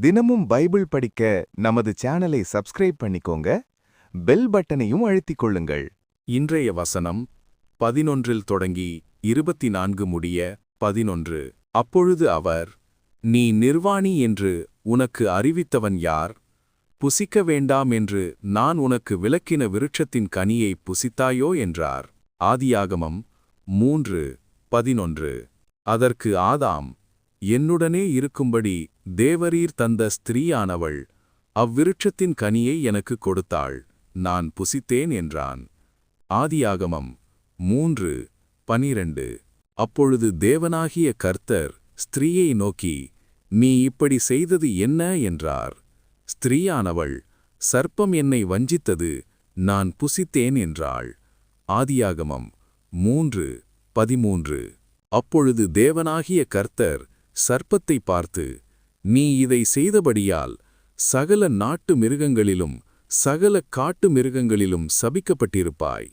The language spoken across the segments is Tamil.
தினமும் பைபிள் படிக்க நமது சேனலை சப்ஸ்கிரைப் பண்ணிக்கோங்க. பெல் பட்டனையும் அழுத்திக் கொள்ளுங்கள். இன்றைய வசனம் 11 தொடங்கி 24 முடிய 11. அப்பொழுது அவர், நீ நிர்வாணி என்று உனக்கு அறிவித்தவன் யார்? புசிக்க வேண்டாம் என்று நான் உனக்கு விலக்கின விருட்சத்தின் கனியை புசித்தாயோ என்றார். ஆதியாகமம் 3:11. அதற்கு ஆதாம், என்னுடனே இருக்கும்படி தேவரீர் தந்த ஸ்திரீயானவள் அவ்விருட்சத்தின் கனியை எனக்கு கொடுத்தாள், நான் புசித்தேன் என்றான். ஆதியாகமம் 3:12. அப்பொழுது தேவனாகிய கர்த்தர் ஸ்திரீயை நோக்கி, நீ இப்படி செய்தது என்ன என்றார். ஸ்திரீயானவள், சர்ப்பம் என்னை வஞ்சித்தது, நான் புசித்தேன் என்றாள். ஆதியாகமம் 3:13. அப்பொழுது தேவனாகிய கர்த்தர் சர்ப்பத்தை பார்த்து, நீ இதை செய்தபடியால் சகல நாட்டு மிருகங்களிலும் சகல காட்டு மிருகங்களிலும் சபிக்கப்பட்டிருப்பாய்.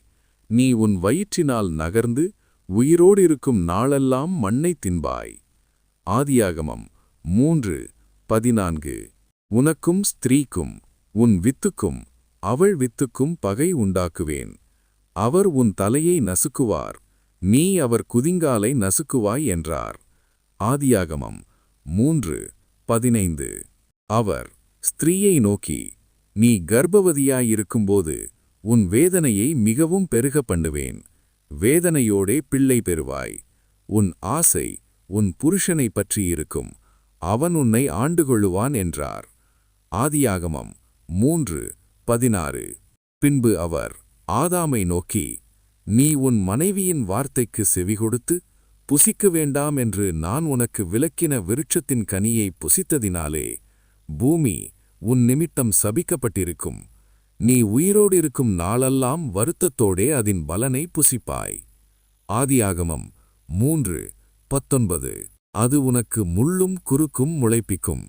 நீ உன் வயிற்றினால் நகர்ந்து உயிரோடிருக்கும் நாளெல்லாம் மண்ணை தின்பாய். ஆதியாகமம் 3:14. உனக்கும் ஸ்திரீக்கும் உன் வித்துக்கும் அவள் வித்துக்கும் பகை உண்டாக்குவேன். அவர் உன் தலையை நசுக்குவார், நீ அவர் குதிங்காலை நசுக்குவாய் என்றார். ஆதியாகமம் 3:15. அவர் ஸ்திரீயை நோக்கி, நீ கர்ப்பவதியாயிருக்கும்போது உன் வேதனையை மிகவும் பெருக பண்ணுவேன், வேதனையோடே பிள்ளை பெறுவாய். உன் ஆசை உன் புருஷனை பற்றியிருக்கும், அவன் உன்னை ஆண்டுகொள்ளுவான் என்றார். ஆதியாகமம் 3:16. பின்பு அவர் ஆதாமை நோக்கி, நீ உன் மனைவியின் வார்த்தைக்கு செவிகொடுத்து புசிக்க வேண்டாம் என்று நான் உனக்கு விலக்கின விருட்சத்தின் கனியை புசித்ததினாலே பூமி உன் நிமித்தம் சபிக்கப்பட்டிருக்கும். நீ உயிரோடிருக்கும் நாளெல்லாம் வருத்தத்தோடே அதன் பலனை புசிப்பாய். ஆதியாகமம் 3:19. அது உனக்கு முள்ளும் குறுக்கும் முளைப்பிக்கும்,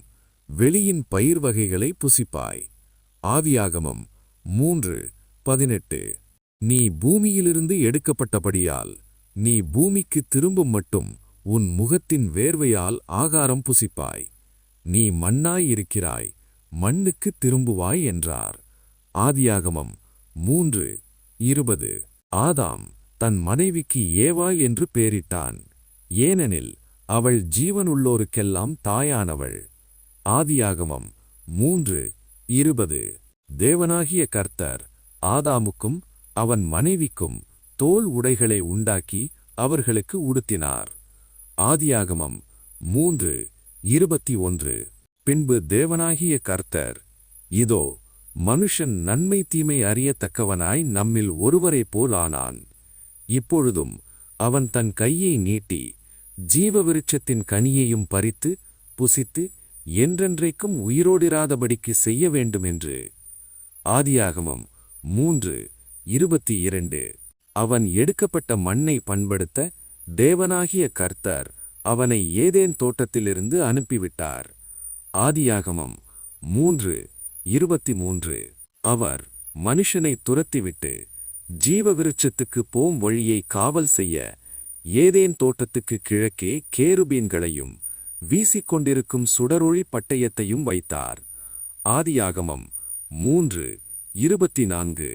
வெளியின் பயிர் வகைகளை புசிப்பாய். ஆதியாகமம் 3:18. நீ பூமியிலிருந்து எடுக்கப்பட்டபடியால் நீ பூமிக்கு திரும்பும் மட்டும் உன் முகத்தின் வேர்வையால் ஆகாரம் புசிப்பாய். நீ மண்ணாயிருக்கிறாய், மண்ணுக்கு திரும்புவாய் என்றார். ஆதியாகமம் 3:20. ஆதாம் தன் மனைவிக்கு ஏவாள் என்று பேரிட்டான், ஏனெனில் அவள் ஜீவனுள்ளோருக்கெல்லாம் தாயானவள். ஆதியாகமம் 3:20. தேவனாகிய கர்த்தர் ஆதாமுக்கும் அவன் மனைவிக்கும் தோல் உடைகளை உண்டாக்கி அவர்களுக்கு உடுத்தினார். ஆதியாகமம் 3:21. பின்பு தேவனாகிய கர்த்தர், இதோ மனுஷன் நன்மை தீமை அறியத்தக்கவனாய் நம்மில் ஒருவரைப் போல் ஆனான். இப்பொழுதும் அவன் தன் கையை நீட்டி ஜீவவிருட்சத்தின் கனியையும் பறித்து புசித்து என்றென்றைக்கும் உயிரோடிராதபடிக்கு செய்ய வேண்டுமென்று. ஆதியாகமம் 3:22. அவன் எடுக்கப்பட்ட மண்ணை பண்படுத்த தேவனாகிய கர்த்தர் அவனை ஏதேன் தோட்டத்திலிருந்து அனுப்பிவிட்டார். ஆதியாகமம் 3:23. அவர் மனுஷனை துரத்திவிட்டு ஜீவவிருட்சத்துக்கு போம் வழியை காவல் செய்ய ஏதேன் தோட்டத்துக்கு கிழக்கே கேருபீன்களையும் வீசிக்கொண்டிருக்கும் சுடரொளி பட்டயத்தையும் வைத்தார். ஆதியாகமம் 3:24.